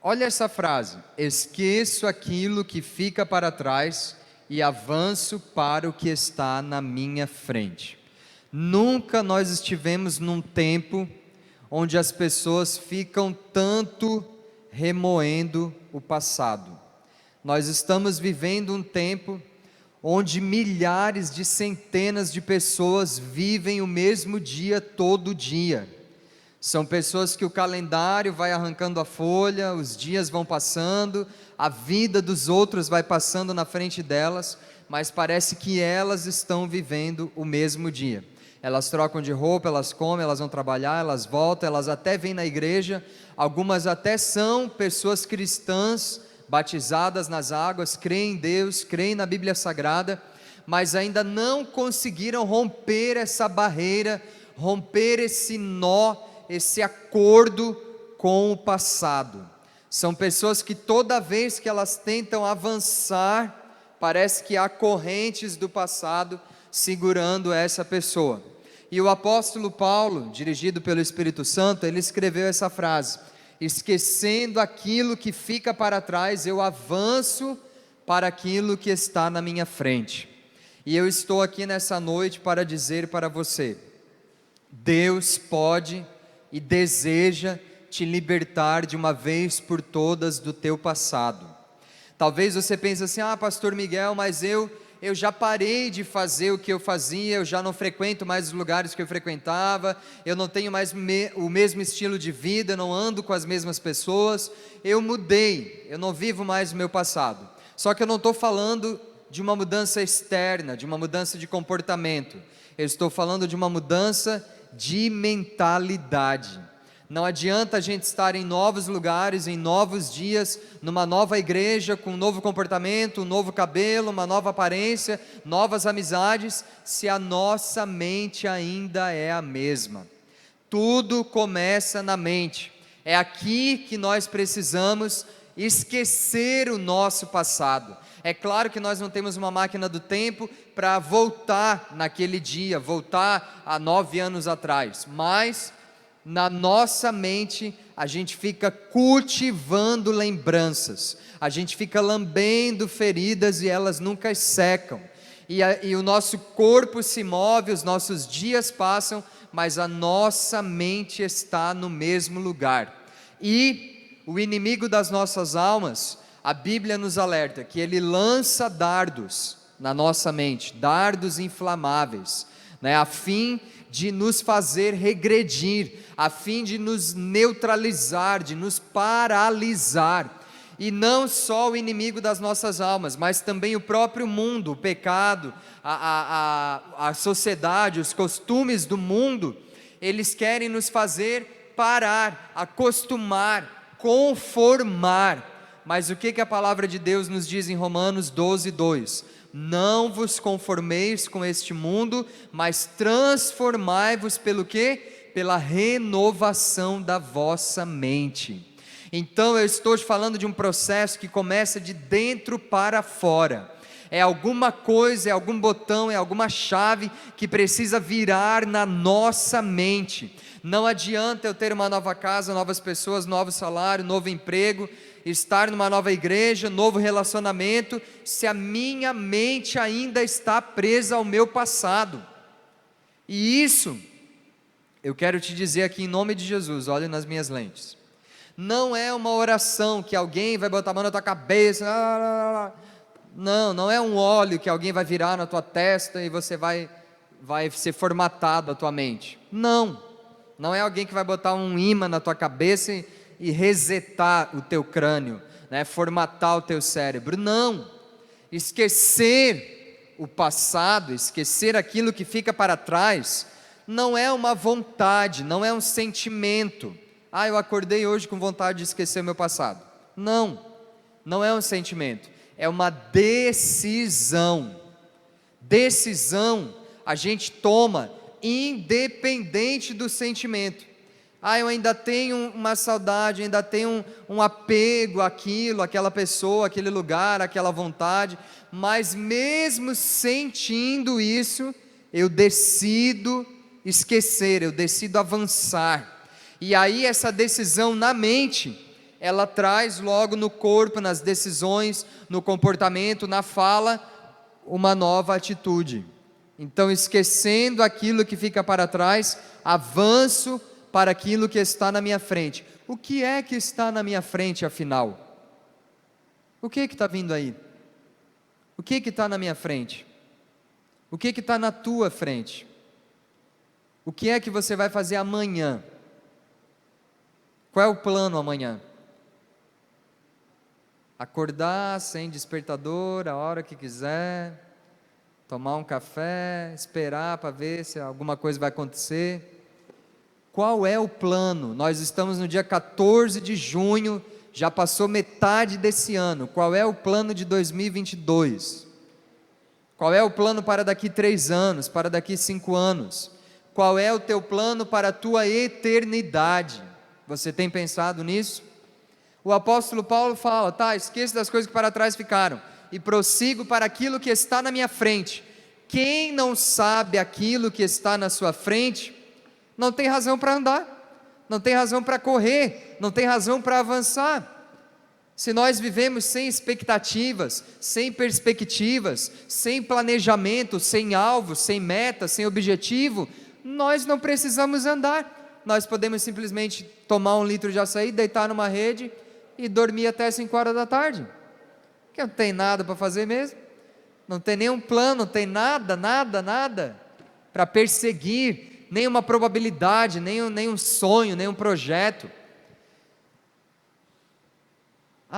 Olha essa frase: esqueço aquilo que fica para trás e avanço para o que está na minha frente. Nunca nós estivemos num tempo onde as pessoas ficam tanto remoendo o passado. Nós estamos vivendo um tempo onde milhares de centenas de pessoas vivem o mesmo dia todo dia. São pessoas que o calendário vai arrancando a folha, os dias vão passando, a vida dos outros vai passando na frente delas, mas parece que elas estão vivendo o mesmo dia. Elas trocam de roupa, elas comem, elas vão trabalhar, elas voltam, elas até vêm na igreja, algumas até são pessoas cristãs, batizadas nas águas, creem em Deus, creem na Bíblia Sagrada, mas ainda não conseguiram romper essa barreira, romper esse nó, esse acordo com o passado. São pessoas que toda vez que elas tentam avançar, parece que há correntes do passado segurando essa pessoa. E o apóstolo Paulo, dirigido pelo Espírito Santo, ele escreveu essa frase: esquecendo aquilo que fica para trás, eu avanço para aquilo que está na minha frente. E eu estou aqui nessa noite para dizer para você: Deus pode e deseja te libertar de uma vez por todas do teu passado. Talvez você pense assim: pastor Miguel, mas eu já parei de fazer o que eu fazia, eu já não frequento mais os lugares que eu frequentava, eu não tenho mais o mesmo estilo de vida, eu não ando com as mesmas pessoas, eu mudei, eu não vivo mais o meu passado. Só que eu não estou falando de uma mudança externa, de uma mudança de comportamento, eu estou falando de uma mudança de mentalidade. Não adianta a gente estar em novos lugares, em novos dias, numa nova igreja, com um novo comportamento, um novo cabelo, uma nova aparência, novas amizades, se a nossa mente ainda é a mesma. Tudo começa na mente. É aqui que nós precisamos esquecer o nosso passado. É claro que nós não temos uma máquina do tempo para voltar naquele dia, voltar a 9 anos atrás, mas na nossa mente a gente fica cultivando lembranças, a gente fica lambendo feridas e elas nunca secam, e o nosso corpo se move, os nossos dias passam, mas a nossa mente está no mesmo lugar. E o inimigo das nossas almas, a Bíblia nos alerta que ele lança dardos na nossa mente, dardos inflamáveis, a fim de nos fazer regredir, a fim de nos neutralizar, de nos paralisar. E não só o inimigo das nossas almas, mas também o próprio mundo, o pecado, a sociedade, os costumes do mundo, eles querem nos fazer parar, acostumar, conformar. Mas o que a palavra de Deus nos diz em Romanos 12:2? Não vos conformeis com este mundo, mas transformai-vos pelo quê? Pela renovação da vossa mente. Então eu estou te falando de um processo que começa de dentro para fora. É alguma coisa, é algum botão, é alguma chave que precisa virar na nossa mente. Não adianta eu ter uma nova casa, novas pessoas, novo salário, novo emprego, estar numa nova igreja, novo relacionamento, se a minha mente ainda está presa ao meu passado. E isso, eu quero te dizer aqui em nome de Jesus, olhe nas minhas lentes, não é uma oração que alguém vai botar a mão na tua cabeça, não é um óleo que alguém vai virar na tua testa e você vai ser formatado a tua mente, não é alguém que vai botar um imã na tua cabeça e resetar o teu crânio, formatar o teu cérebro, não. Esquecer o passado, esquecer aquilo que fica para trás, não é uma vontade, não é um sentimento. Eu acordei hoje com vontade de esquecer o meu passado. Não é um sentimento, é uma decisão. Decisão a gente toma independente do sentimento. Eu ainda tenho uma saudade, ainda tenho um apego àquilo, àquela pessoa, àquele lugar, àquela vontade, mas mesmo sentindo isso, eu decido esquecer, eu decido avançar. E aí essa decisão na mente, ela traz logo no corpo, nas decisões, no comportamento, na fala, uma nova atitude. Então, esquecendo aquilo que fica para trás, avanço para aquilo que está na minha frente. O que é que está na minha frente, afinal? O que está vindo aí? O que está na minha frente? O que está na tua frente? O que é que você vai fazer amanhã? Qual é o plano amanhã? Acordar sem despertador, a hora que quiser, tomar um café, esperar para ver se alguma coisa vai acontecer. Qual é o plano? Nós estamos no dia 14 de junho, já passou metade desse ano. Qual é o plano de 2022? Qual é o plano para daqui 3 anos, para daqui 5 anos? Qual é o teu plano para a tua eternidade? Você tem pensado nisso? O apóstolo Paulo fala, tá, esqueça das coisas que para trás ficaram, e prossigo para aquilo que está na minha frente. Quem não sabe aquilo que está na sua frente, não tem razão para andar, não tem razão para correr, não tem razão para avançar. Se nós vivemos sem expectativas, sem perspectivas, sem planejamento, sem alvo, sem meta, sem objetivo, nós não precisamos andar. Nós podemos simplesmente tomar 1 litro de açaí, deitar numa rede e dormir até 5 horas da tarde, porque não tem nada para fazer mesmo, não tem nenhum plano, não tem nada para perseguir, nenhuma probabilidade, nenhum sonho, nenhum projeto.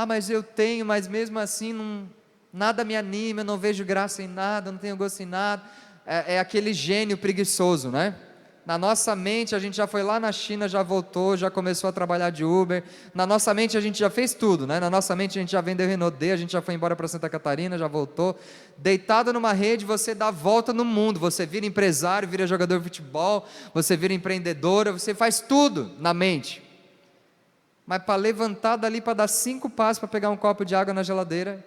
Mas eu tenho, mas mesmo assim nada me anima, eu não vejo graça em nada, não tenho gosto em nada. É aquele gênio preguiçoso, né? Na nossa mente a gente já foi lá na China, já voltou, já começou a trabalhar de Uber. Na nossa mente a gente já fez tudo, né? Na nossa mente a gente já vendeu Renault D, a gente já foi embora para Santa Catarina, já voltou. Deitado numa rede, você dá a volta no mundo, você vira empresário, vira jogador de futebol, você vira empreendedora, você faz tudo na mente. Mas para levantar dali, para dar 5 passos para pegar um copo de água na geladeira,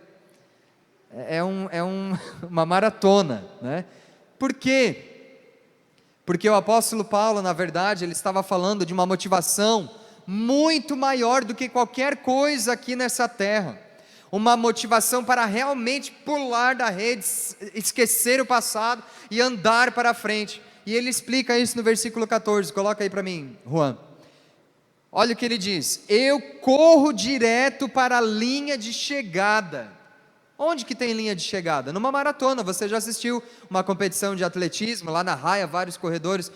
uma maratona, né? Por quê? Porque o apóstolo Paulo, na verdade, ele estava falando de uma motivação muito maior do que qualquer coisa aqui nessa terra. Uma motivação para realmente pular da rede, esquecer o passado e andar para frente. E ele explica isso no versículo 14, coloca aí para mim, Juan. Olha o que ele diz: eu corro direto para a linha de chegada. Onde que tem linha de chegada? Numa maratona. Você já assistiu uma competição de atletismo, lá na raia, vários corredores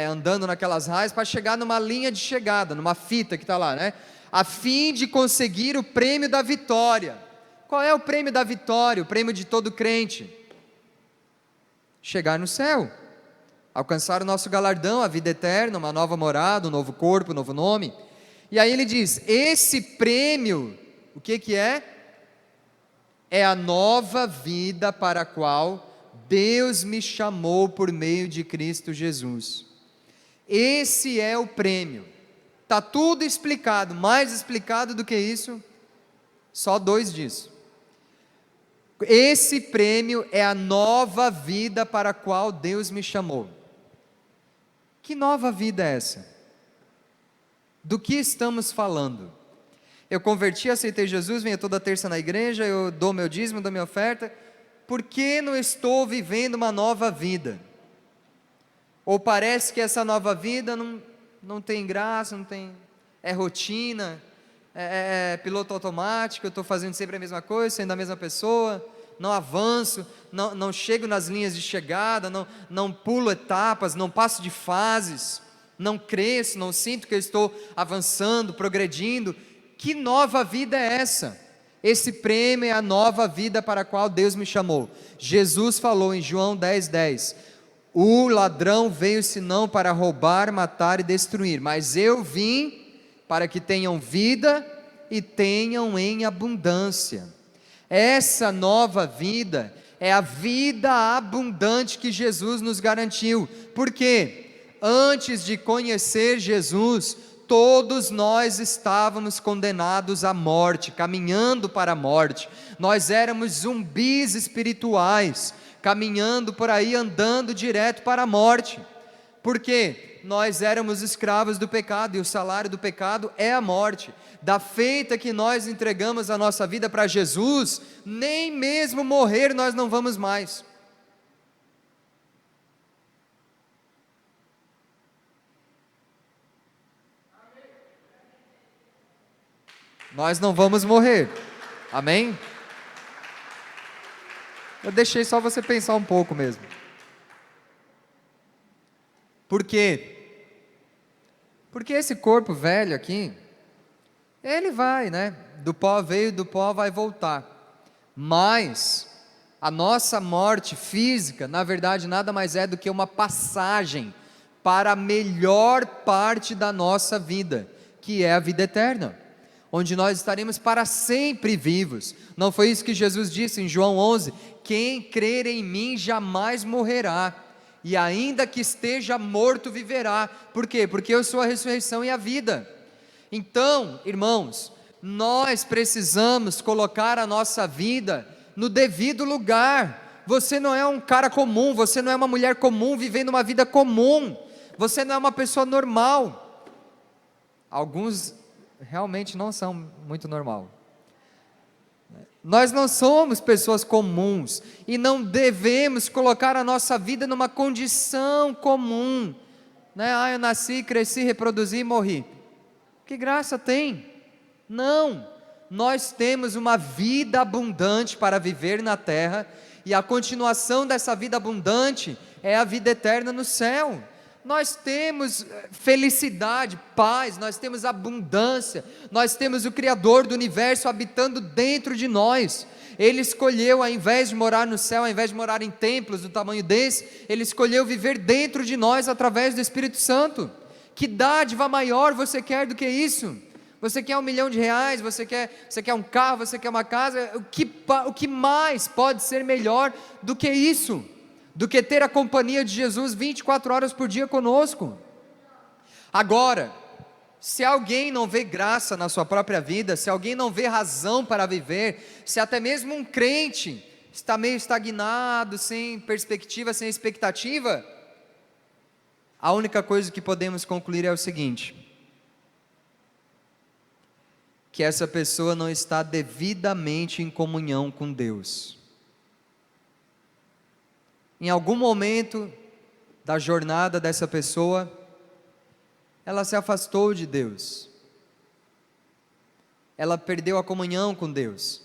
andando naquelas raias, para chegar numa linha de chegada, numa fita que está lá, né? A fim de conseguir o prêmio da vitória. Qual é o prêmio da vitória? O prêmio de todo crente? Chegar no céu, alcançar o nosso galardão, a vida eterna, uma nova morada, um novo corpo, um novo nome. E aí ele diz, esse prêmio, o que é? É a nova vida para a qual Deus me chamou por meio de Cristo Jesus. Esse é o prêmio. Está tudo explicado, mais explicado do que isso, só 2 disso. Esse prêmio é a nova vida para a qual Deus me chamou. Que nova vida é essa? Do que estamos falando? Eu converti, aceitei Jesus, venho toda terça na igreja, eu dou meu dízimo, dou minha oferta. Por que não estou vivendo uma nova vida? Ou parece que essa nova vida não tem graça, é rotina, é piloto automático, eu estou fazendo sempre a mesma coisa, sendo a mesma pessoa, não avanço, não chego nas linhas de chegada, não pulo etapas, não passo de fases, não cresço, não sinto que eu estou avançando, progredindo. Que nova vida é essa? Esse prêmio é a nova vida para a qual Deus me chamou. Jesus falou em João 10:10, o ladrão veio senão para roubar, matar e destruir, mas eu vim para que tenham vida e tenham em abundância. Essa nova vida é a vida abundante que Jesus nos garantiu. Por quê? Antes de conhecer Jesus, todos nós estávamos condenados à morte, caminhando para a morte. Nós éramos zumbis espirituais, caminhando por aí, andando direto para a morte. Por quê? Porque nós éramos escravos do pecado, e o salário do pecado é a morte. Da feita que nós entregamos a nossa vida para Jesus, nem mesmo morrer nós não vamos mais. Nós não vamos morrer, amém? Eu deixei só você pensar um pouco mesmo. Por quê? Porque esse corpo velho aqui, ele vai, né? Do pó veio, do pó vai voltar. Mas a nossa morte física, na verdade, nada mais é do que uma passagem para a melhor parte da nossa vida, que é a vida eterna, onde nós estaremos para sempre vivos. Não foi isso que Jesus disse em João 11? Quem crer em mim jamais morrerá, e ainda que esteja morto viverá. Por quê? Porque eu sou a ressurreição e a vida. Então, irmãos, nós precisamos colocar a nossa vida no devido lugar. Você não é um cara comum, você não é uma mulher comum vivendo uma vida comum, você não é uma pessoa normal. Alguns realmente não são muito normal. Nós não somos pessoas comuns e não devemos colocar a nossa vida numa condição comum, né? Eu nasci, cresci, reproduzi e morri. Que graça tem? Não, nós temos uma vida abundante para viver na terra, e a continuação dessa vida abundante é a vida eterna no céu. Nós temos felicidade, paz, nós temos abundância, nós temos o Criador do universo habitando dentro de nós. Ele escolheu, ao invés de morar no céu, ao invés de morar em templos do tamanho desse, Ele escolheu viver dentro de nós através do Espírito Santo. Que dádiva maior você quer do que isso? Você quer R$1 milhão, você quer um carro, você quer uma casa? O que mais pode ser melhor do que isso? Do que ter a companhia de Jesus 24 horas por dia conosco? Agora, se alguém não vê graça na sua própria vida, se alguém não vê razão para viver, se até mesmo um crente está meio estagnado, sem perspectiva, sem expectativa, a única coisa que podemos concluir é o seguinte: que essa pessoa não está devidamente em comunhão com Deus. Em algum momento da jornada dessa pessoa, ela se afastou de Deus, ela perdeu a comunhão com Deus,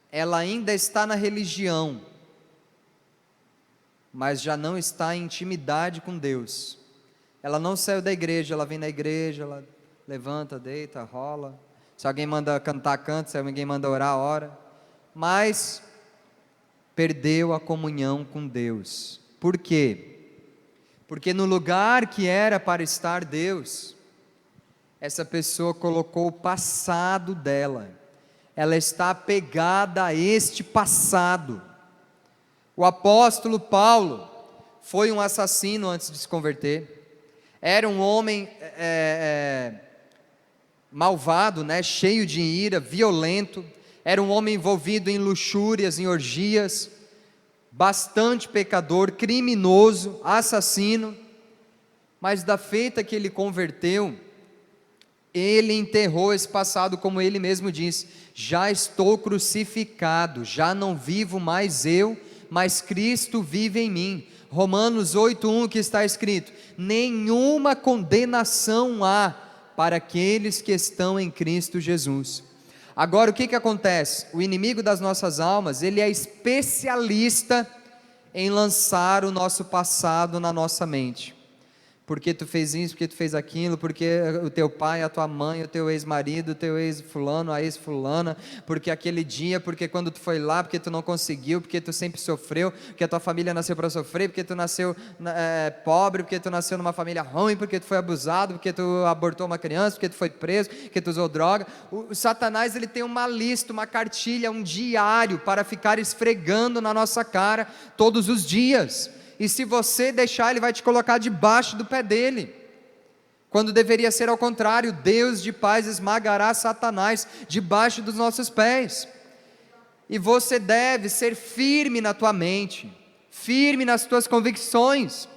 ela ainda está na religião, mas já não está em intimidade com Deus. Ela não saiu da igreja, ela vem na igreja, ela levanta, deita, rola, se alguém manda cantar, canta, se alguém manda orar, ora, mas perdeu a comunhão com Deus. Por quê? Porque no lugar que era para estar Deus, essa pessoa colocou o passado dela, ela está apegada a este passado. O apóstolo Paulo foi um assassino antes de se converter, era um homem malvado, né? Cheio de ira, violento, era um homem envolvido em luxúrias, em orgias, bastante pecador, criminoso, assassino, mas da feita que ele converteu, ele enterrou esse passado, como ele mesmo diz: já estou crucificado, já não vivo mais eu, mas Cristo vive em mim. Romanos 8:1, que está escrito: nenhuma condenação há para aqueles que estão em Cristo Jesus. Agora, o que acontece? O inimigo das nossas almas, ele é especialista em lançar o nosso passado na nossa mente. Porque tu fez isso, porque tu fez aquilo, porque o teu pai, a tua mãe, o teu ex-marido, o teu ex-fulano, a ex-fulana, porque aquele dia, porque quando tu foi lá, porque tu não conseguiu, porque tu sempre sofreu, porque a tua família nasceu para sofrer, porque tu nasceu pobre, porque tu nasceu numa família ruim, porque tu foi abusado, porque tu abortou uma criança, porque tu foi preso, porque tu usou droga. O Satanás, ele tem uma lista, uma cartilha, um diário para ficar esfregando na nossa cara todos os dias. E se você deixar, ele vai te colocar debaixo do pé dele, quando deveria ser ao contrário. Deus de paz esmagará Satanás debaixo dos nossos pés. E você deve ser firme na tua mente, firme nas tuas convicções.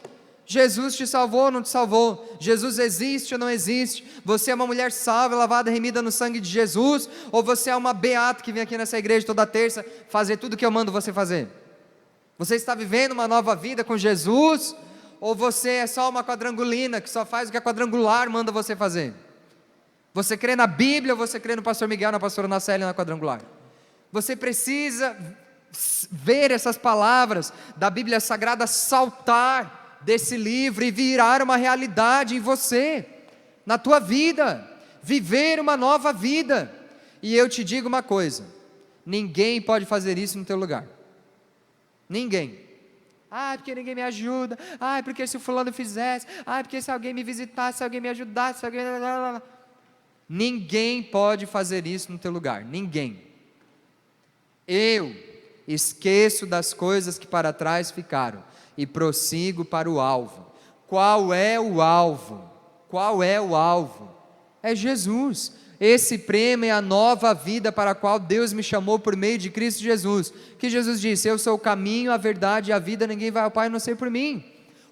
Jesus te salvou ou não te salvou? Jesus existe ou não existe? Você é uma mulher salva, lavada, remida no sangue de Jesus? Ou você é uma beata que vem aqui nessa igreja toda terça fazer tudo o que eu mando você fazer? Você está vivendo uma nova vida com Jesus? Ou você é só uma quadrangulina que só faz o que a quadrangular manda você fazer? Você crê na Bíblia ou você crê no pastor Miguel, na pastora Nacélia, na quadrangular? Você precisa ver essas palavras da Bíblia Sagrada saltar desse livro e virar uma realidade em você, na tua vida, viver uma nova vida. E eu te digo uma coisa: ninguém pode fazer isso no teu lugar. Ninguém. Porque ninguém me ajuda. Porque se o fulano fizesse. Porque se alguém me visitasse, se alguém me ajudasse, se alguém... Ninguém pode fazer isso no teu lugar. Ninguém. Eu esqueço das coisas que para trás ficaram e prossigo para o alvo. Qual é o alvo? Qual é o alvo? É Jesus. Esse prêmio é a nova vida para a qual Deus me chamou por meio de Cristo Jesus. Que Jesus disse: eu sou o caminho, a verdade e a vida, ninguém vai ao Pai a não ser por mim.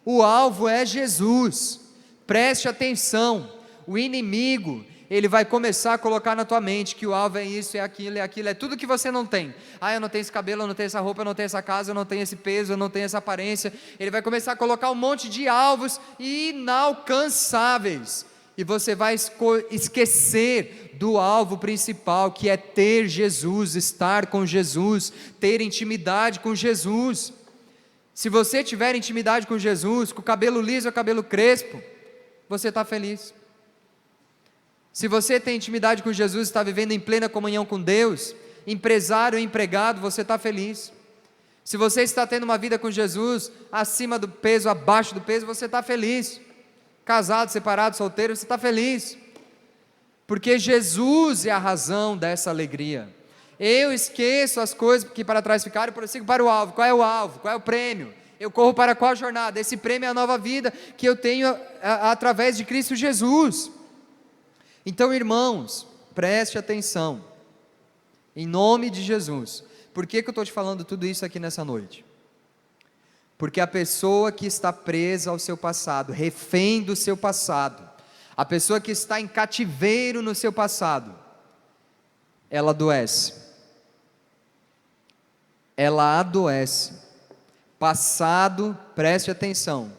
O alvo é Jesus. Preste atenção. O inimigo, ele vai começar a colocar na tua mente que o alvo é isso, é aquilo, é tudo que você não tem. Eu não tenho esse cabelo, eu não tenho essa roupa, eu não tenho essa casa, eu não tenho esse peso, eu não tenho essa aparência. Ele vai começar a colocar um monte de alvos inalcançáveis, e você vai esquecer do alvo principal, que é ter Jesus, estar com Jesus, ter intimidade com Jesus. Se você tiver intimidade com Jesus, com o cabelo liso ou cabelo crespo, você está feliz. Se você tem intimidade com Jesus, está vivendo em plena comunhão com Deus, empresário ou empregado, você está feliz. Se você está tendo uma vida com Jesus, acima do peso, abaixo do peso, você está feliz. Casado, separado, solteiro, você está feliz. Porque Jesus é a razão dessa alegria. Eu esqueço as coisas que para trás ficaram e prossigo para o alvo. Qual é o alvo? Qual é o prêmio? Eu corro para qual jornada? Esse prêmio é a nova vida que eu tenho através de Cristo Jesus. Então, irmãos, preste atenção, em nome de Jesus. Por que eu estou te falando tudo isso aqui nessa noite? Porque a pessoa que está presa ao seu passado, refém do seu passado, a pessoa que está em cativeiro no seu passado, ela adoece. Ela adoece. Passado, preste atenção,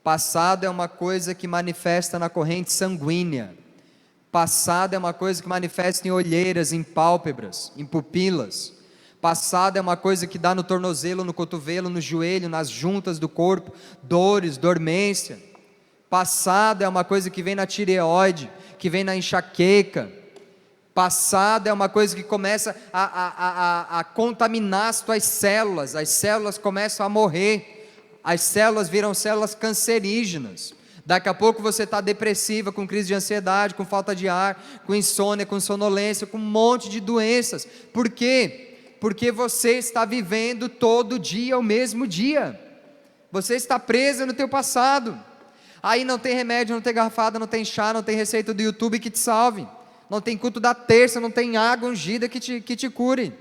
passado é uma coisa que manifesta na corrente sanguínea. Passado é uma coisa que manifesta em olheiras, em pálpebras, em pupilas. Passado é uma coisa que dá no tornozelo, no cotovelo, no joelho, nas juntas do corpo, dores, dormência. Passado é uma coisa que vem na tireoide, que vem na enxaqueca. Passado é uma coisa que começa a contaminar as tuas células. As células começam a morrer, as células viram células cancerígenas. Daqui a pouco você está depressiva, com crise de ansiedade, com falta de ar, com insônia, com sonolência, com um monte de doenças. Por quê? Porque você está vivendo todo dia o mesmo dia. Você está presa no teu passado. Aí não tem remédio, não tem garrafada, não tem chá, não tem receita do YouTube que te salve. Não tem culto da terça, não tem água ungida que te cure.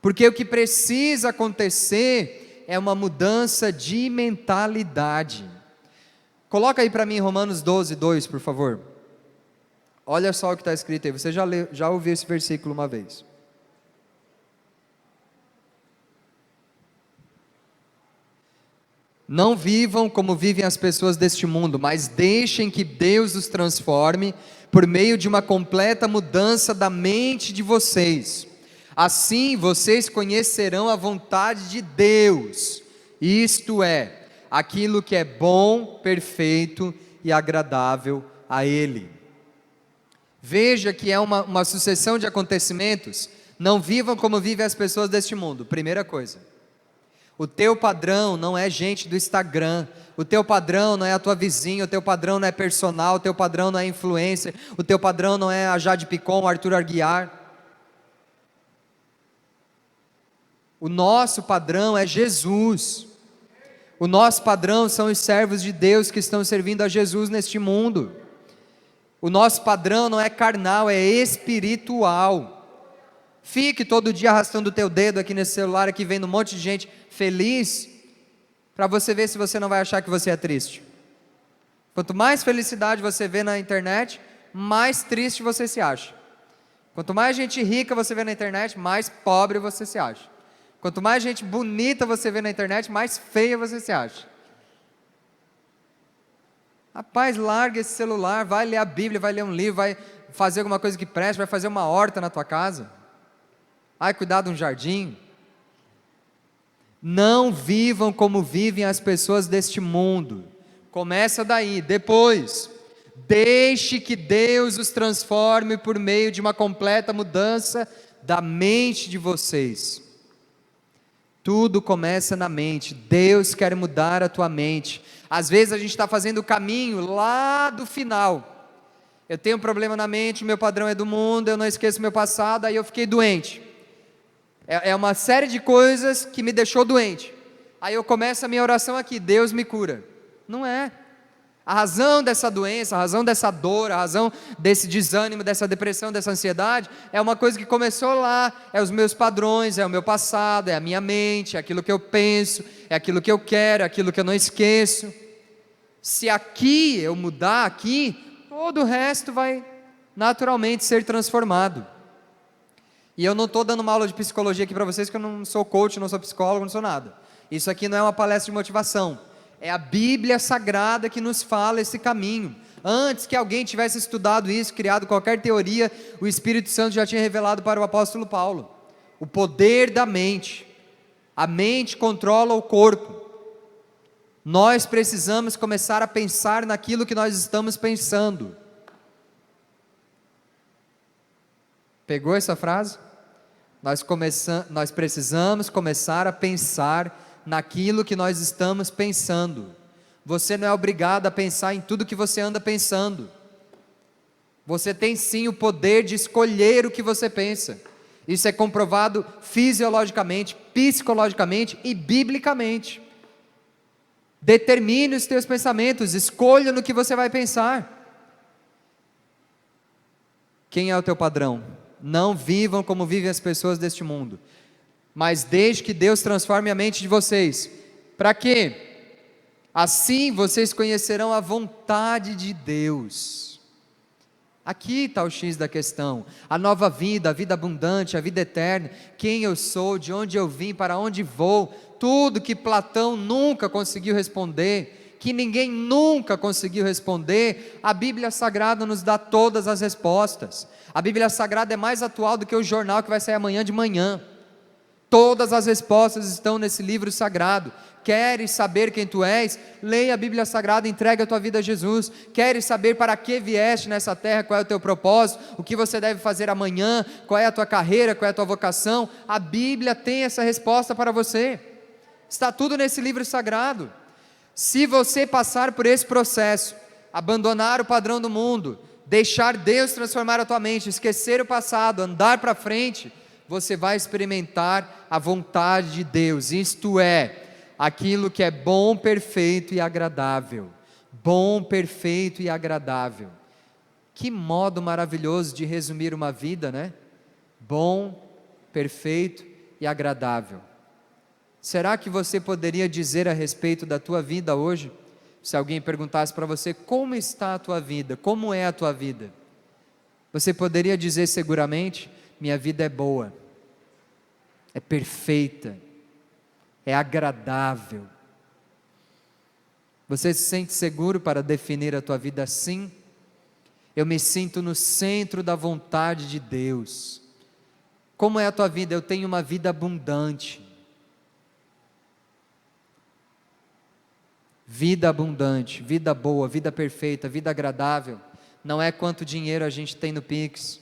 Porque o que precisa acontecer é uma mudança de mentalidade. Coloca aí para mim Romanos 12, 2, por favor. Olha só o que está escrito aí. Você já ouviu esse versículo uma vez. Não vivam como vivem as pessoas deste mundo, mas deixem que Deus os transforme por meio de uma completa mudança da mente de vocês. Assim vocês conhecerão a vontade de Deus, isto é, aquilo que é bom, perfeito e agradável a Ele. Veja que é uma sucessão de acontecimentos. Não vivam como vivem as pessoas deste mundo. Primeira coisa, o teu padrão não é gente do Instagram, o teu padrão não é a tua vizinha, o teu padrão não é personal, o teu padrão não é influencer, o teu padrão não é a Jade Picon, o Arthur Aguiar. O nosso padrão é Jesus. O nosso padrão são os servos de Deus que estão servindo a Jesus neste mundo. O nosso padrão não é carnal, é espiritual. Fique todo dia arrastando o teu dedo aqui nesse celular, aqui vendo um monte de gente feliz, para você ver se você não vai achar que você é triste. Quanto mais felicidade você vê na internet, mais triste você se acha. Quanto mais gente rica você vê na internet, mais pobre você se acha. Quanto mais gente bonita você vê na internet, mais feia você se acha. Rapaz, larga esse celular, vai ler a Bíblia, vai ler um livro, vai fazer alguma coisa que preste, vai fazer uma horta na tua casa. Vai cuidar de um jardim. Não vivam como vivem as pessoas deste mundo. Começa daí. Depois, deixe que Deus os transforme por meio de uma completa mudança da mente de vocês. Tudo começa na mente. Deus quer mudar a tua mente. Às vezes a gente está fazendo o caminho lá do final. Eu tenho um problema na mente, o meu padrão é do mundo, eu não esqueço meu passado, aí eu fiquei doente. É uma série de coisas que me deixou doente. Aí eu começo a minha oração aqui, Deus me cura. Não é. A razão dessa doença, a razão dessa dor, a razão desse desânimo, dessa depressão, dessa ansiedade, é uma coisa que começou lá, é os meus padrões, é o meu passado, é a minha mente, é aquilo que eu penso, é aquilo que eu quero, é aquilo que eu não esqueço. Se aqui eu mudar aqui, todo o resto vai naturalmente ser transformado. E eu não estou dando uma aula de psicologia aqui para vocês, porque eu não sou coach, não sou psicólogo, não sou nada. Isso aqui não é uma palestra de motivação. É a Bíblia Sagrada que nos fala esse caminho. Antes que alguém tivesse estudado isso, criado qualquer teoria, o Espírito Santo já tinha revelado para o apóstolo Paulo. O poder da mente. A mente controla o corpo. Nós precisamos começar a pensar naquilo que nós estamos pensando. Pegou essa frase? Nós precisamos começar a pensar naquilo que nós estamos pensando. Você não é obrigado a pensar em tudo que você anda pensando. Você tem sim o poder de escolher o que você pensa. Isso é comprovado fisiologicamente, psicologicamente e biblicamente. Determine os teus pensamentos, escolha no que você vai pensar. Quem é o teu padrão? Não vivam como vivem as pessoas deste mundo, mas deixe que Deus transforme a mente de vocês. Para quê? Assim vocês conhecerão a vontade de Deus. Aqui está o X da questão. A nova vida, a vida abundante, a vida eterna. Quem eu sou, de onde eu vim, para onde vou. Tudo que Platão nunca conseguiu responder, que ninguém nunca conseguiu responder, a Bíblia Sagrada nos dá todas as respostas. A Bíblia Sagrada é mais atual do que o jornal que vai sair amanhã de manhã. Todas as respostas estão nesse livro sagrado. Queres saber quem tu és? Leia a Bíblia Sagrada e entrega a tua vida a Jesus. Queres saber para que vieste nessa terra, qual é o teu propósito, o que você deve fazer amanhã, qual é a tua carreira, qual é a tua vocação? A Bíblia tem essa resposta para você. Está tudo nesse livro sagrado. Se você passar por esse processo, abandonar o padrão do mundo, deixar Deus transformar a tua mente, esquecer o passado, andar para frente, você vai experimentar a vontade de Deus, isto é, aquilo que é bom, perfeito e agradável. Bom, perfeito e agradável. Que modo maravilhoso de resumir uma vida, né? Bom, perfeito e agradável. Será que você poderia dizer a respeito da tua vida hoje? Se alguém perguntasse para você, como está a tua vida? Como é a tua vida? Você poderia dizer seguramente, minha vida é boa, é perfeita, é agradável. Você se sente seguro para definir a tua vida assim? Eu me sinto no centro da vontade de Deus. Como é a tua vida? Eu tenho uma vida abundante. Vida abundante, vida boa, vida perfeita, vida agradável, não é quanto dinheiro a gente tem no Pix,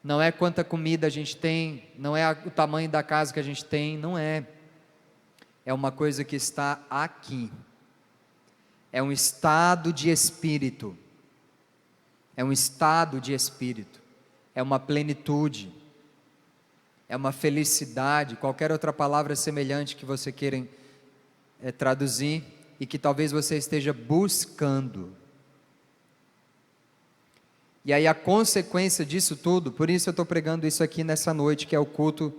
não é quanta comida a gente tem, não é o tamanho da casa que a gente tem, não é. É uma coisa que está aqui. É um estado de espírito. É um estado de espírito. É uma plenitude. É uma felicidade, qualquer outra palavra semelhante que você queira traduzir e que talvez você esteja buscando. E aí a consequência disso tudo, por isso eu estou pregando isso aqui nessa noite, que é o culto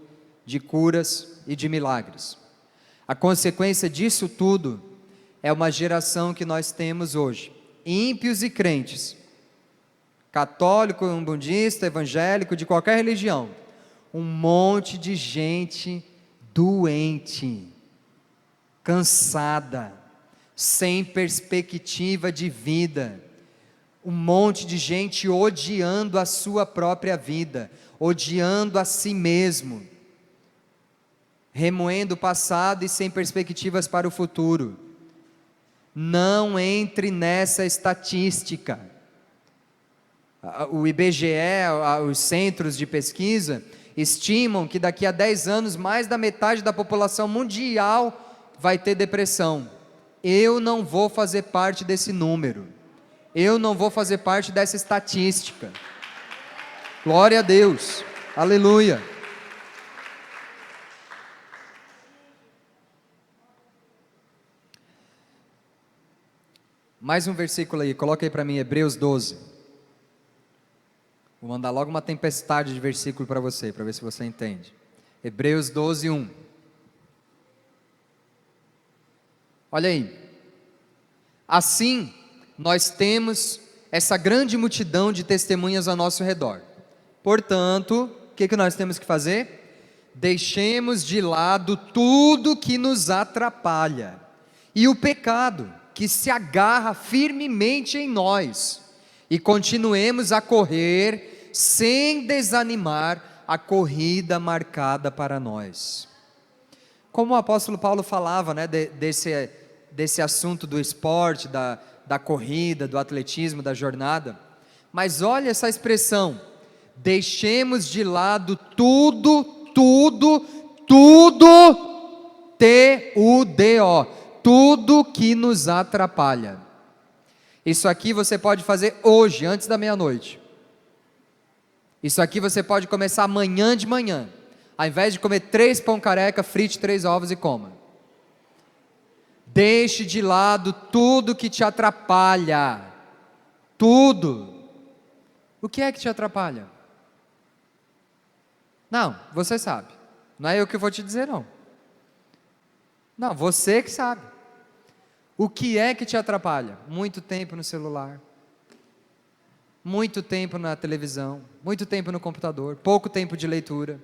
de curas e de milagres. A consequência disso tudo é uma geração que nós temos hoje, ímpios e crentes, católico, umbandista, evangélico, de qualquer religião, um monte de gente doente, cansada, sem perspectiva de vida, um monte de gente odiando a sua própria vida, odiando a si mesmo, remoendo o passado e sem perspectivas para o futuro. Não entre nessa estatística. O IBGE, os centros de pesquisa, estimam que daqui a 10 anos, mais da metade da população mundial vai ter depressão. Eu não vou fazer parte desse número. Eu não vou fazer parte dessa estatística. Glória a Deus. Aleluia. Mais um versículo aí, coloca aí para mim, Hebreus 12. Vou mandar logo uma tempestade de versículo para você, para ver se você entende. Hebreus 12, 1. Olha aí. Assim, nós temos essa grande multidão de testemunhas ao nosso redor. Portanto, o que nós temos que fazer? Deixemos de lado tudo que nos atrapalha e o pecado que se agarra firmemente em nós, e continuemos a correr sem desanimar a corrida marcada para nós. Como o apóstolo Paulo falava, né, desse assunto do esporte, da corrida, do atletismo, da jornada, mas olha essa expressão, deixemos de lado tudo, T-U-D-O, tudo que nos atrapalha. Isso aqui você pode fazer hoje, antes da meia-noite. Isso aqui você pode começar amanhã de manhã. Ao invés de comer 3 pão careca, frite 3 ovos e coma. Deixe de lado tudo que te atrapalha. Tudo. O que é que te atrapalha? Não, você sabe. Não é eu que vou te dizer, não. Não, você que sabe. O que é que te atrapalha? Muito tempo no celular, muito tempo na televisão, muito tempo no computador, pouco tempo de leitura,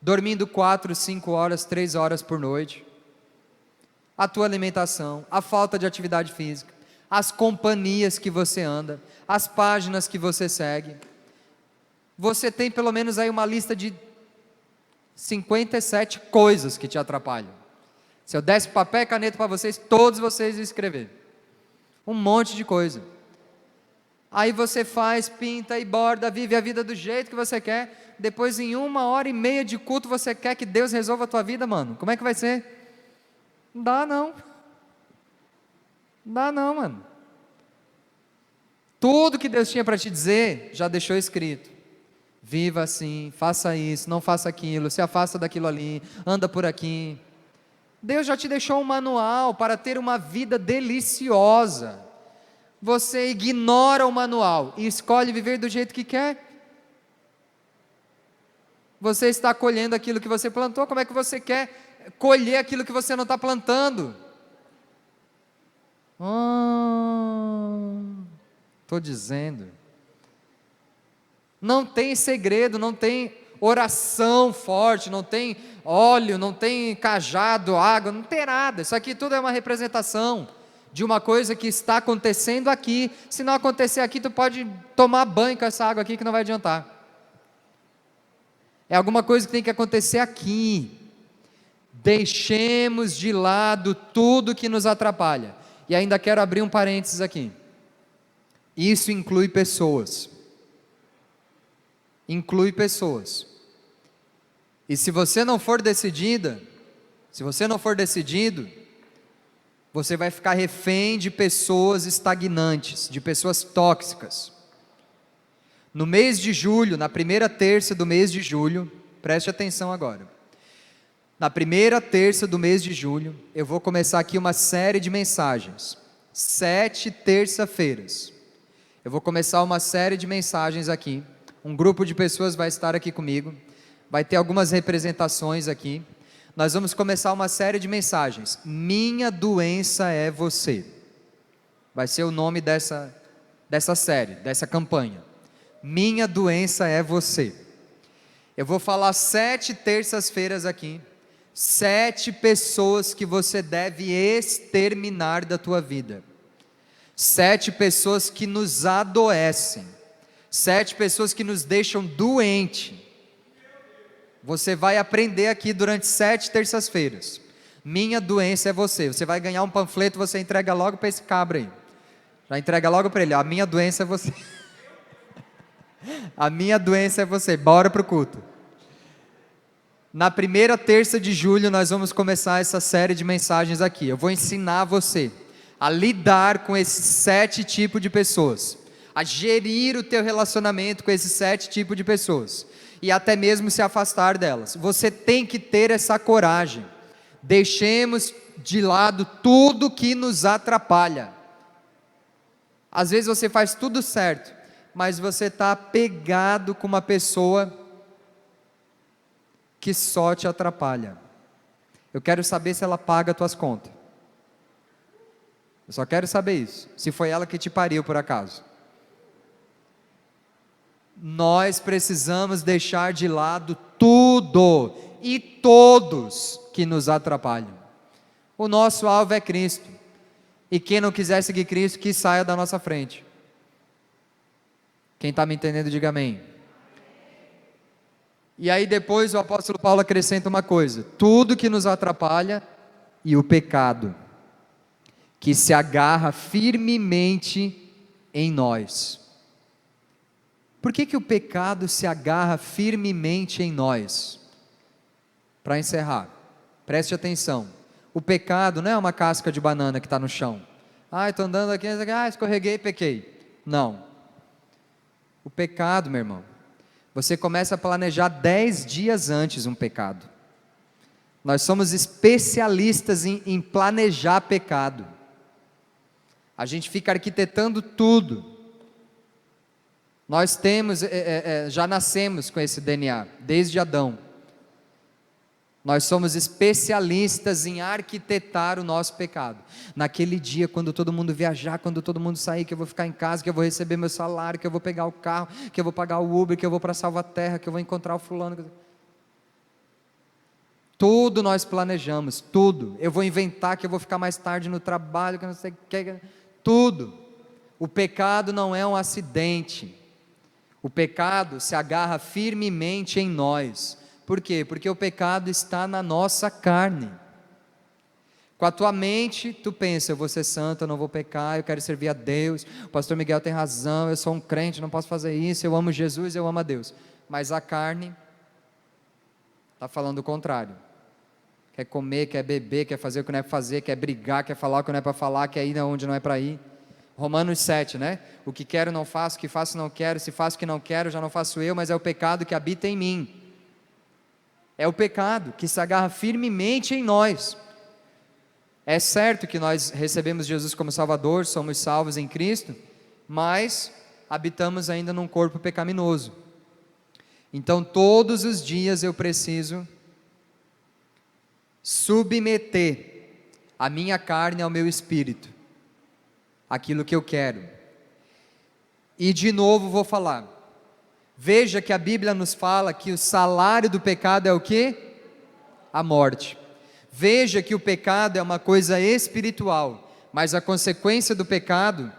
dormindo 4, 5 horas, 3 horas por noite, a tua alimentação, a falta de atividade física, as companhias que você anda, as páginas que você segue. Você tem pelo menos aí uma lista de 57 coisas que te atrapalham. Se eu desse papel e caneta para vocês, todos vocês iam escrever. Um monte de coisa. Aí você faz, pinta e borda, vive a vida do jeito que você quer. Depois em 1h30 de culto você quer que Deus resolva a tua vida, mano. Como é que vai ser? Não dá não. Não dá não, mano. Tudo que Deus tinha para te dizer, já deixou escrito. Viva assim, faça isso, não faça aquilo, se afasta daquilo ali, anda por aqui. Deus já te deixou um manual para ter uma vida deliciosa. Você ignora o manual e escolhe viver do jeito que quer. Você está colhendo aquilo que você plantou. Como é que você quer colher aquilo que você não está plantando? Estou dizendo. Não tem segredo, não tem oração forte, não tem óleo, não tem cajado, água, não tem nada. Isso aqui tudo é uma representação de uma coisa que está acontecendo aqui. Se não acontecer aqui, tu pode tomar banho com essa água aqui que não vai adiantar. É alguma coisa que tem que acontecer aqui. Deixemos de lado tudo que nos atrapalha. E ainda quero abrir um parênteses aqui. Isso inclui pessoas. Inclui pessoas. E se você não for decidida, se você não for decidido, você vai ficar refém de pessoas estagnantes, de pessoas tóxicas. No mês de julho, na primeira terça do mês de julho, preste atenção agora. Na primeira terça do mês de julho, eu vou começar aqui uma série de mensagens. 7 terça-feiras. Eu vou começar uma série de mensagens aqui. Um grupo de pessoas vai estar aqui comigo. Vai ter algumas representações aqui. nós vamos começar uma série de mensagens. Minha doença é você. Vai ser o nome dessa série, dessa campanha. Minha doença é você. Eu vou falar 7 terças-feiras aqui. 7 pessoas que você deve exterminar da tua vida. 7 pessoas que nos adoecem. 7 pessoas que nos deixam doentes. Você vai aprender aqui durante 7 terças-feiras. Minha doença é você. Você vai ganhar um panfleto, você entrega logo para esse cabra aí. Já entrega logo para ele. A minha doença é você. A minha doença é você. Bora para o culto. Na primeira terça de julho nós vamos começar essa série de mensagens aqui. Eu vou ensinar você a lidar com esses 7 tipos de pessoas, a gerir o teu relacionamento com esses 7 tipos de pessoas e até mesmo se afastar delas. Você tem que ter essa coragem. Deixemos de lado tudo que nos atrapalha. Às vezes você faz tudo certo, mas você está apegado com uma pessoa que só te atrapalha. Eu quero saber se ela paga as tuas contas. Eu só quero saber isso. Se foi ela que te pariu por acaso. Nós precisamos deixar de lado tudo e todos que nos atrapalham. O nosso alvo é Cristo. E quem não quiser seguir Cristo, que saia da nossa frente. Quem está me entendendo, diga amém. E aí depois o apóstolo Paulo acrescenta uma coisa: tudo que nos atrapalha e o pecado, que se agarra firmemente em nós. Por que o pecado se agarra firmemente em nós? Para encerrar, preste atenção. O pecado não é uma casca de banana que está no chão. Estou andando aqui, escorreguei e pequei. Não. O pecado, meu irmão, você começa a planejar 10 dias antes um pecado. Nós somos especialistas em planejar pecado. A gente fica arquitetando tudo. Nós temos, já nascemos com esse DNA, desde Adão. Nós somos especialistas em arquitetar o nosso pecado. Naquele dia, quando todo mundo viajar, quando todo mundo sair, que eu vou ficar em casa, que eu vou receber meu salário, que eu vou pegar o carro, que eu vou pagar o Uber, que eu vou para Salvaterra, que eu vou encontrar o fulano. Tudo nós planejamos, tudo. Eu vou inventar que eu vou ficar mais tarde no trabalho, que eu não sei o que. Tudo. O pecado não é um acidente. O pecado se agarra firmemente em nós. Por quê? Porque o pecado está na nossa carne. Com a tua mente, tu pensa: eu vou ser santo, eu não vou pecar, eu quero servir a Deus, o pastor Miguel tem razão, eu sou um crente, não posso fazer isso, eu amo Jesus, eu amo a Deus. Mas a carne está falando o contrário. Quer comer, quer beber, quer fazer o que não é para fazer, quer brigar, quer falar o que não é para falar, quer ir onde não é para ir. Romanos 7, né? O que quero não faço, o que faço não quero, se faço o que não quero, já não faço eu, mas é o pecado que habita em mim. É o pecado que se agarra firmemente em nós. É certo que nós recebemos Jesus como Salvador, somos salvos em Cristo, mas habitamos ainda num corpo pecaminoso. Então todos os dias eu preciso submeter a minha carne ao meu espírito, aquilo que eu quero. E de novo vou falar. Veja que a Bíblia nos fala que o salário do pecado é o quê? A morte. Veja que o pecado é uma coisa espiritual, mas a consequência do pecado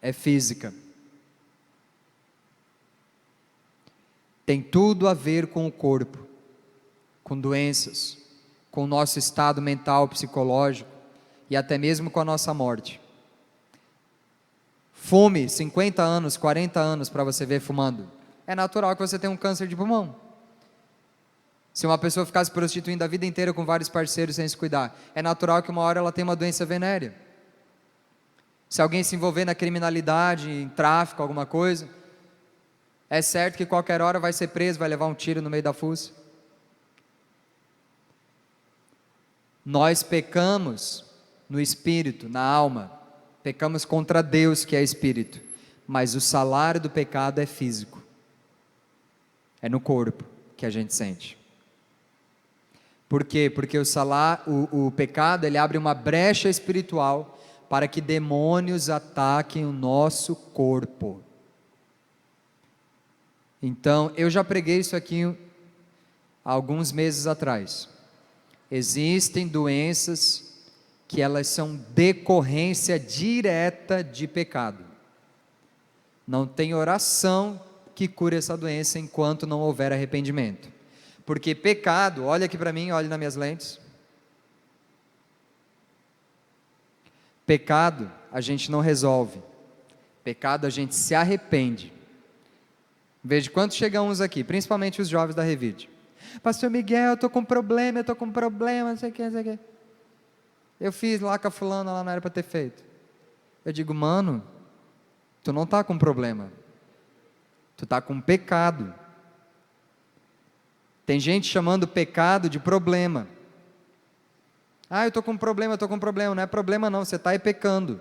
é física. Tem tudo a ver com o corpo, com doenças, com o nosso estado mental, psicológico e até mesmo com a nossa morte. Fume 50 anos, 40 anos para você ver fumando. É natural que você tenha um câncer de pulmão. Se uma pessoa ficar se prostituindo a vida inteira com vários parceiros sem se cuidar, é natural que uma hora ela tenha uma doença venérea. Se alguém se envolver na criminalidade, em tráfico, alguma coisa, é certo que qualquer hora vai ser preso, vai levar um tiro no meio da fuça. Nós pecamos no espírito, na alma, pecamos contra Deus que é espírito, mas o salário do pecado é físico, é no corpo que a gente sente. Por quê? Porque o pecado, ele abre uma brecha espiritual para que demônios ataquem o nosso corpo. Então, eu já preguei isso aqui há alguns meses atrás. Existem doenças que elas são decorrência direta de pecado. Não tem oração que cure essa doença enquanto não houver arrependimento. Porque pecado, olha aqui para mim, olha nas minhas lentes. Pecado a gente não resolve. Pecado a gente se arrepende. Veja quantos chegam uns aqui, principalmente os jovens da Revide. Pastor Miguel, eu estou com problema, não sei o que, não sei o que. Eu fiz lá com a fulana, lá não era para ter feito. Eu digo, mano, tu não está com problema. Tu está com pecado. Tem gente chamando pecado de problema. Eu estou com problema. Não é problema não, você está aí pecando.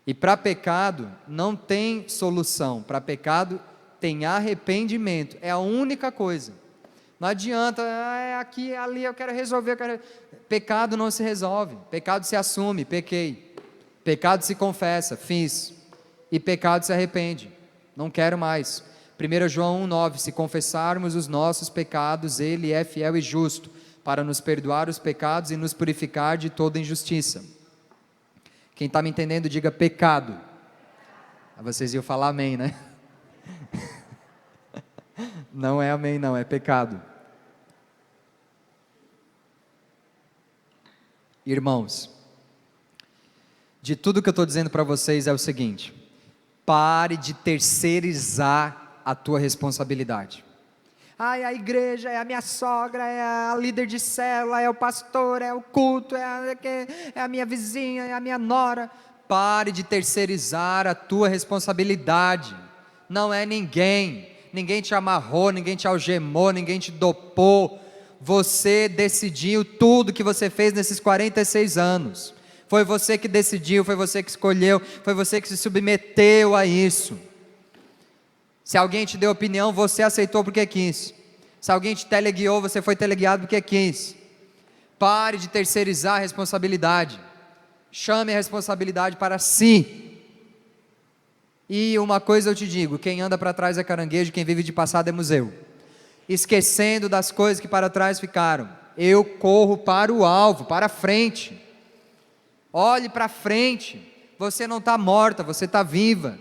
E para pecado não tem solução. Para pecado tem arrependimento. É a única coisa. Não adianta, é aqui, ali, eu quero resolver. Pecado não se resolve. Pecado se assume, pequei. Pecado se confessa, fiz. E pecado se arrepende. Não quero mais. 1 João 1,9, se confessarmos os nossos pecados, Ele é fiel e justo, para nos perdoar os pecados e nos purificar de toda injustiça. Quem está me entendendo, diga pecado. Vocês iam falar amém, né? Não é amém não, é pecado. Irmãos, de tudo que eu estou dizendo para vocês é o seguinte: pare de terceirizar a tua responsabilidade. É a igreja, é a minha sogra, é a líder de célula, é o pastor, é o culto, é a minha vizinha, é a minha nora. Pare de terceirizar a tua responsabilidade. Não é ninguém te amarrou, ninguém te algemou, ninguém te dopou. Você decidiu tudo que você fez nesses 46 anos. Foi você que decidiu, foi você que escolheu, foi você que se submeteu a isso. Se alguém te deu opinião, você aceitou porque quis. Se alguém te teleguiou, você foi teleguiado porque quis. Pare de terceirizar a responsabilidade. Chame a responsabilidade para si. E uma coisa eu te digo: quem anda para trás é caranguejo, quem vive de passado é museu. Esquecendo das coisas que para trás ficaram. Eu corro para o alvo, para a frente. Olhe para frente. Você não está morta, você está viva.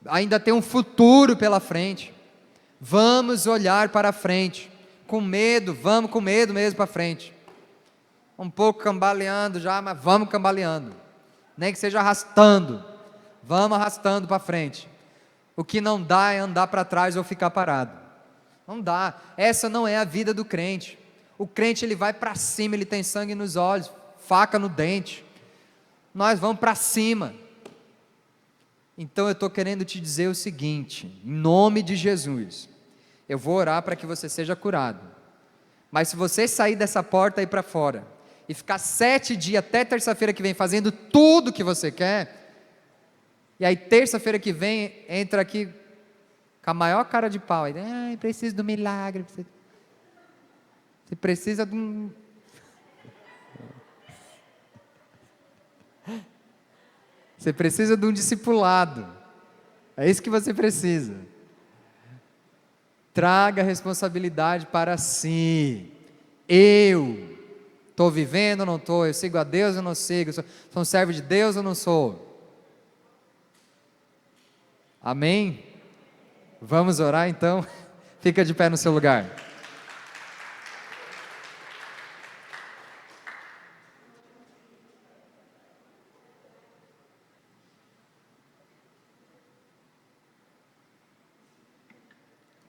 Ainda tem um futuro pela frente. Vamos olhar para frente. Com medo, vamos com medo mesmo para frente. Um pouco cambaleando já, mas vamos cambaleando. Nem que seja arrastando. Vamos arrastando para frente. O que não dá é andar para trás ou ficar parado. Não dá. Essa não é a vida do crente. O crente, ele vai para cima, ele tem sangue nos olhos, faca no dente. Nós vamos para cima. Então eu estou querendo te dizer o seguinte: em nome de Jesus, eu vou orar para que você seja curado. Mas se você sair dessa porta aí para fora e ficar 7 dias até terça-feira que vem fazendo tudo que você quer, e aí terça-feira que vem entra aqui com a maior cara de pau, aí, preciso do milagre, você precisa de um... Você precisa de um discipulado. É isso que você precisa. Traga a responsabilidade para si. Eu estou vivendo ou não estou? Eu sigo a Deus ou não sigo? Sou um servo de Deus ou não sou? Amém? Vamos orar então? Fica de pé no seu lugar.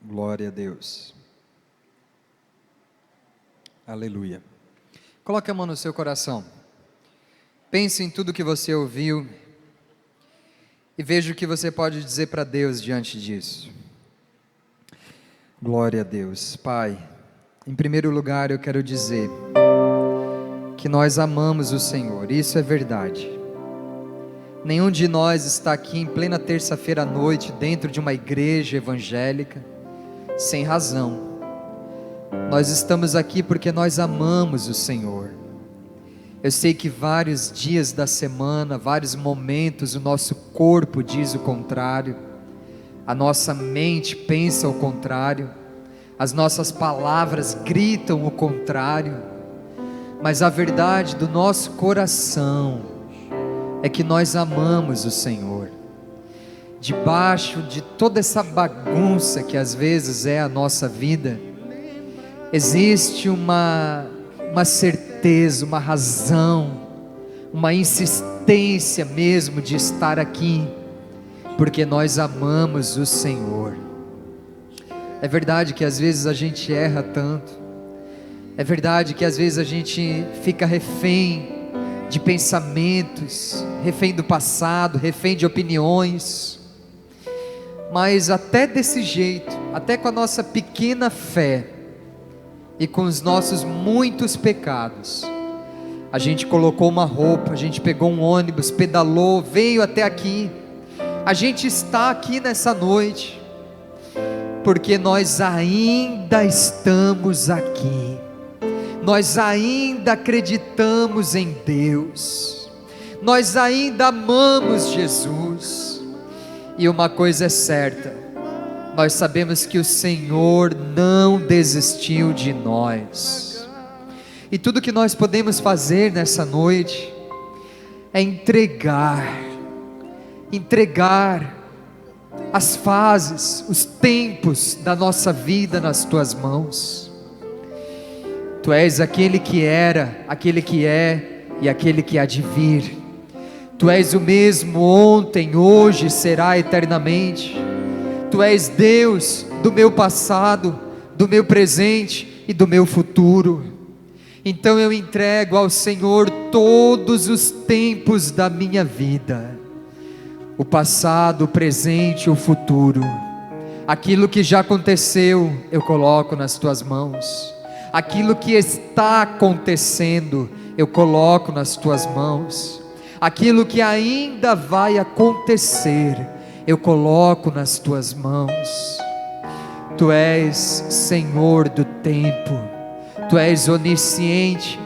Glória a Deus. Aleluia. Coloque a mão no seu coração. Pense em tudo que você ouviu e veja o que você pode dizer para Deus diante disso. Glória a Deus. Pai, em primeiro lugar eu quero dizer que nós amamos o Senhor, isso é verdade. Nenhum de nós está aqui em plena terça-feira à noite dentro de uma igreja evangélica sem razão. Nós estamos aqui porque nós amamos o Senhor. Eu sei que vários dias da semana, vários momentos, o nosso corpo diz o contrário, a nossa mente pensa o contrário, as nossas palavras gritam o contrário, mas a verdade do nosso coração é que nós amamos o Senhor. Debaixo de toda essa bagunça que às vezes é a nossa vida, existe uma certeza, uma razão, uma insistência mesmo de estar aqui, porque nós amamos o Senhor. É verdade que às vezes a gente erra tanto, é verdade que às vezes a gente fica refém de pensamentos, refém do passado, refém de opiniões, mas até desse jeito, até com a nossa pequena fé e com os nossos muitos pecados, a gente colocou uma roupa, a gente pegou um ônibus, pedalou, veio até aqui, a gente está aqui nessa noite, porque nós ainda estamos aqui, nós ainda acreditamos em Deus, nós ainda amamos Jesus, e uma coisa é certa, nós sabemos que o Senhor não desistiu de nós, e tudo que nós podemos fazer nessa noite, é entregar as fases, os tempos da nossa vida nas tuas mãos. Tu és aquele que era, aquele que é e aquele que há de vir. Tu és o mesmo ontem, hoje, será eternamente. Tu és Deus do meu passado, do meu presente e do meu futuro. Então eu entrego ao Senhor todos os tempos da minha vida, o passado, o presente, o futuro. Aquilo que já aconteceu, eu coloco nas tuas mãos. Aquilo que está acontecendo, eu coloco nas tuas mãos. Aquilo que ainda vai acontecer, eu coloco nas tuas mãos. Tu és Senhor do tempo, Tu és onisciente.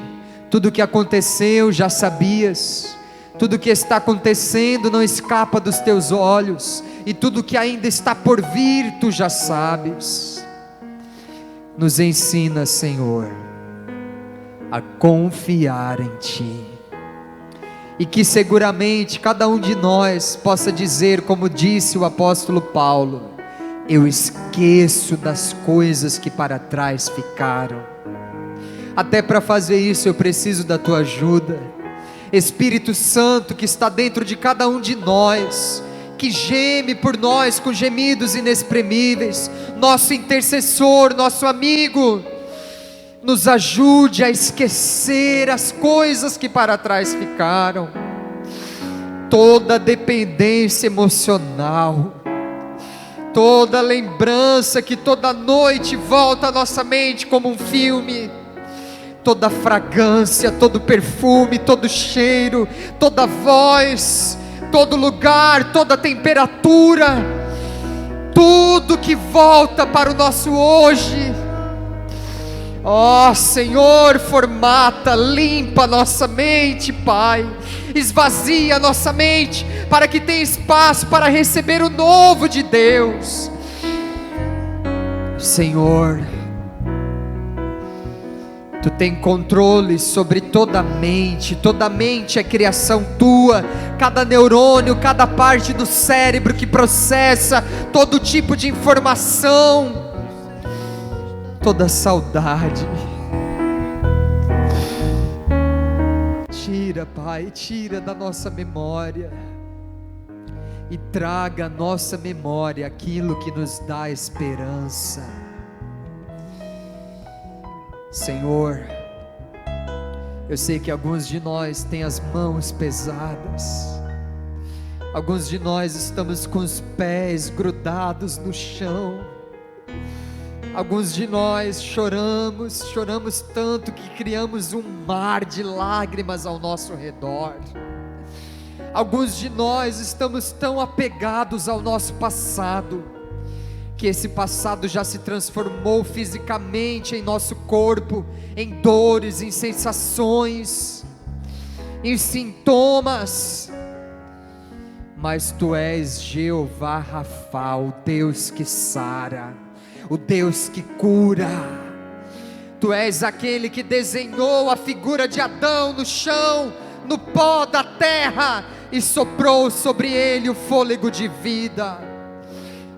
Tudo que aconteceu já sabias, tudo que está acontecendo não escapa dos teus olhos, e tudo que ainda está por vir, Tu já sabes. Nos ensina, Senhor, a confiar em Ti, e que seguramente cada um de nós possa dizer, como disse o apóstolo Paulo: eu esqueço das coisas que para trás ficaram. Até para fazer isso eu preciso da Tua ajuda, Espírito Santo que está dentro de cada um de nós, que geme por nós com gemidos inexprimíveis, nosso intercessor, nosso amigo, nos ajude a esquecer as coisas que para trás ficaram, toda dependência emocional, toda lembrança que toda noite volta à nossa mente como um filme, toda fragrância, todo perfume, todo cheiro, toda voz, todo lugar, toda temperatura, tudo que volta para o nosso hoje. Ó Senhor, formata, limpa a nossa mente, Pai, esvazia a nossa mente, para que tenha espaço para receber o novo de Deus. Senhor, Tu tem controle sobre toda a mente é criação Tua, cada neurônio, cada parte do cérebro que processa todo tipo de informação, toda saudade. Tira, Pai, tira da nossa memória, e traga à nossa memória aquilo que nos dá esperança. Senhor, eu sei que alguns de nós têm as mãos pesadas, alguns de nós estamos com os pés grudados no chão, alguns de nós choramos tanto que criamos um mar de lágrimas ao nosso redor. Alguns de nós estamos tão apegados ao nosso passado, que esse passado já se transformou fisicamente em nosso corpo, em dores, em sensações, em sintomas, mas Tu és Jeová Rafa, o Deus que sara, o Deus que cura. Tu és aquele que desenhou a figura de Adão no chão, no pó da terra, e soprou sobre ele o fôlego de vida.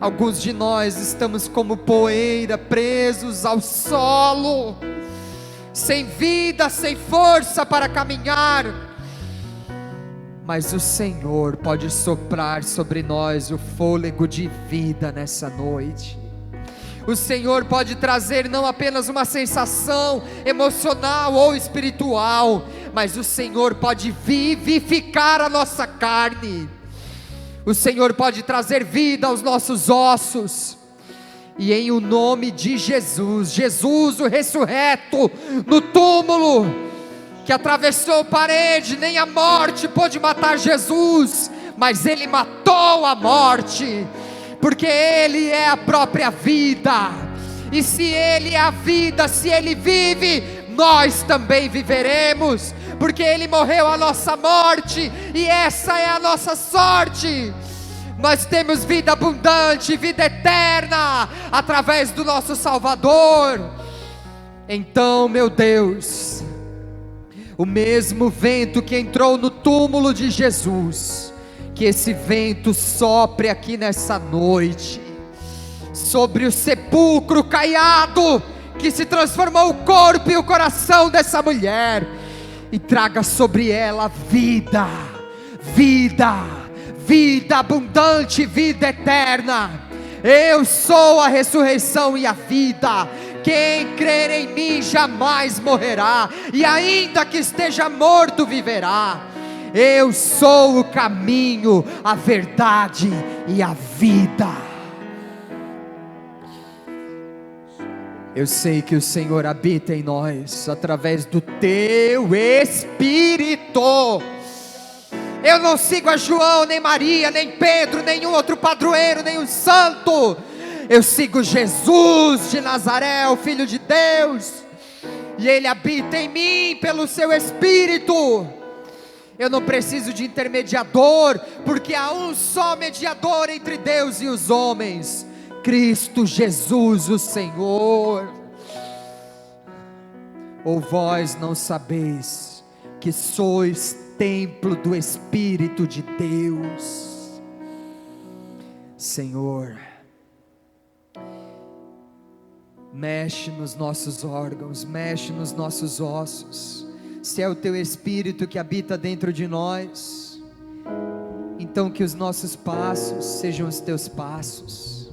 Alguns de nós estamos como poeira, presos ao solo, sem vida, sem força para caminhar, mas o Senhor pode soprar sobre nós o fôlego de vida nessa noite. O Senhor pode trazer não apenas uma sensação emocional ou espiritual, mas o Senhor pode vivificar a nossa carne. O Senhor pode trazer vida aos nossos ossos. E em o nome de Jesus, Jesus o ressurreto no túmulo, que atravessou parede, nem a morte pôde matar Jesus, mas Ele matou a morte, porque Ele é a própria vida, e se Ele é a vida, se Ele vive, nós também viveremos, porque Ele morreu a nossa morte, e essa é a nossa sorte. Nós temos vida abundante, vida eterna, através do nosso Salvador. Então, meu Deus, o mesmo vento que entrou no túmulo de Jesus, que esse vento sopre aqui nessa noite, sobre o sepulcro caiado, que se transformou o corpo e o coração dessa mulher, e traga sobre ela vida, vida, vida abundante, vida eterna. Eu sou a ressurreição e a vida. Quem crer em mim jamais morrerá, e ainda que esteja morto viverá. Eu sou o caminho, a verdade e a vida. Eu sei que o Senhor habita em nós, através do Teu Espírito. Eu não sigo a João, nem Maria, nem Pedro, nenhum outro padroeiro, nenhum santo. Eu sigo Jesus de Nazaré, o Filho de Deus, e Ele habita em mim pelo Seu Espírito. Eu não preciso de intermediador, porque há um só mediador entre Deus e os homens, Cristo Jesus o Senhor. Ou vós não sabeis que sois templo do Espírito de Deus? Senhor, mexe nos nossos órgãos, mexe nos nossos ossos. Se é o Teu Espírito que habita dentro de nós, então que os nossos passos sejam os Teus passos,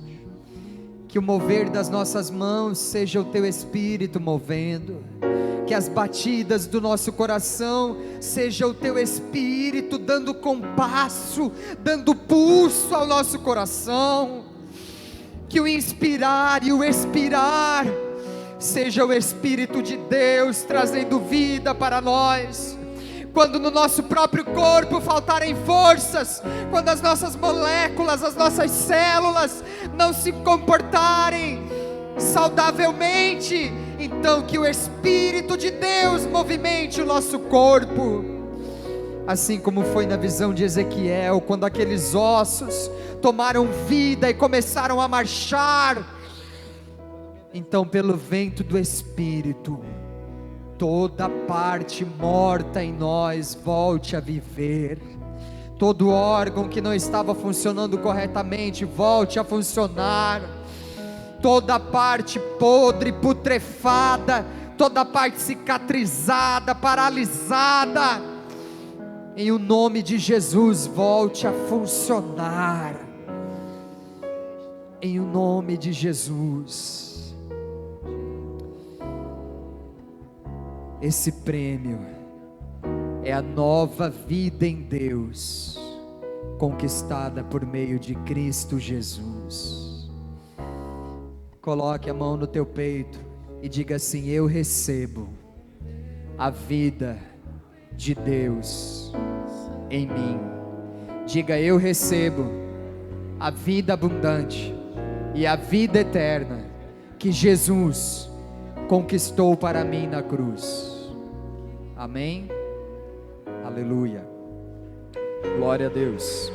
que o mover das nossas mãos seja o Teu Espírito movendo, que as batidas do nosso coração seja o Teu Espírito dando compasso, dando pulso ao nosso coração, que o inspirar e o expirar seja o Espírito de Deus trazendo vida para nós. Quando no nosso próprio corpo faltarem forças, quando as nossas moléculas, as nossas células não se comportarem saudavelmente, então que o Espírito de Deus movimente o nosso corpo, assim como foi na visão de Ezequiel, quando aqueles ossos tomaram vida e começaram a marchar. Então, pelo vento do Espírito, toda parte morta em nós volte a viver, todo órgão que não estava funcionando corretamente volte a funcionar, toda parte podre, putrefada, toda parte cicatrizada, paralisada, em o nome de Jesus volte a funcionar, em o nome de Jesus. Esse prêmio é a nova vida em Deus, conquistada por meio de Cristo Jesus. Coloque a mão no teu peito e diga assim: eu recebo a vida de Deus em mim. Diga: eu recebo a vida abundante e a vida eterna que Jesus conquistou para mim na cruz. Amém? Aleluia. Glória a Deus.